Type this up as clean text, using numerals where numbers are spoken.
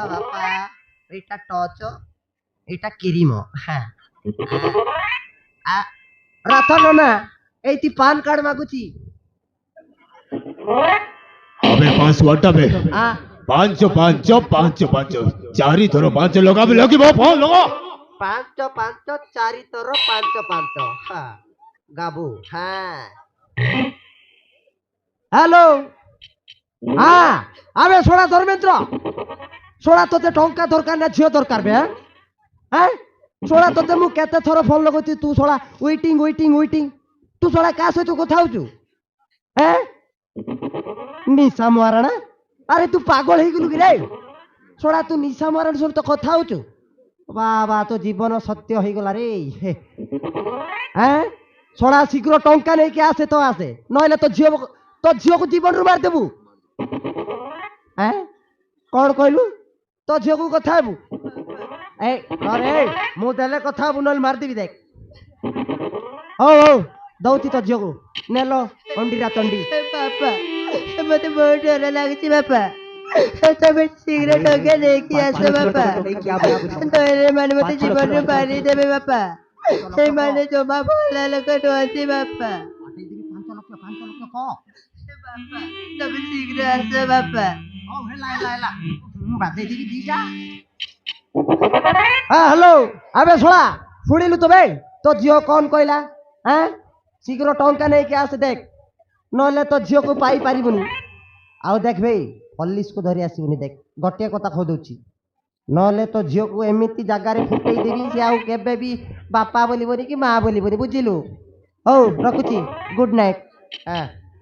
বাপা এইটা টচ এইটা ক্রিম হ্যাঁ রতন না এইটি পান কার্ড মাগুছি अबे 5 বে ପାଞ୍ଚ ପାଞ୍ଚ ପାଞ୍ଚ ପାଞ୍ଚ ଚାରି ଥର ପାଞ୍ଚ ଲଗାବେ ଲାଗିବ ଫୋନ ଲଗା 5 5 4 ତୋର 5 5 ହଁ ଗାବୁ হ্যাঁ হ্যালো হ্যাঁ আবে সোনা ধর্মেন্দ্র সোনা তোতে টঙ্কা দরকার না ঝিও দরকার বে হ্যাঁ সোনা তোতে মু কেতে থর ফোন লগাউছি তু সোনা ওয়েটিং ওয়েটিং ওয়েটিং তু সোনা কা সହିତ কথা হউছু হ্যাঁ নিশা মারানা আরে তু পাগল হয়ে গেলু কি রে সোনা তু নিশা মারান সହିତ কথা হউছু বাবা তো জীবন সত্য হয়ে গলা রে হ্যাঁ সোনা শীঘ্র টঙ্কা নেই কি আসে তো আসে নইলে তো ঝিও জীবন রু মার দেবু হ্যাঁ কଣ কইলু তো ঝিও কথা হবু এই আরে মু দেলে কথা হবু নইলে মার দেবি দেখ হও দউতি তো ঝিও নেলো অন্ডিরা তন্ডি বাপা মতে বহুত ডর লাগুଛି বাপা তবে শীঘ্র টঙ্কা নেইকি আসো বাপা নইলে মানে মতে জীবনରୁ মারি দেবে বাপা ସେମାନେ ଜମା ଭଲ ଲୋକ ନୁହନ୍ତି ବାପା ବାପା ତମେ ଶୀଘ୍ର ଆସ ବାପା হ্যালো আবে শোনা শুনিলু তবে তো ঝিও কোন কইলা হ্যাঁ শীঘ্র টঙ্কা নেইকি আসে দেখ নইলে তো ঝিওକୁ পাই পারিবনি আও দেখ ভাই পলিশକୁ ধরি আসিবনি দেখ গটিয়া কথা কই দউছি নইলে তো ঝিওକୁ এমিতি জায়গারে ফুটেই দেবি সে আও কেবে বি বাপা বলিবনি কি মা বলিবনি বুঝিলু হও রখুছি গুড নাইট হ্যাঁ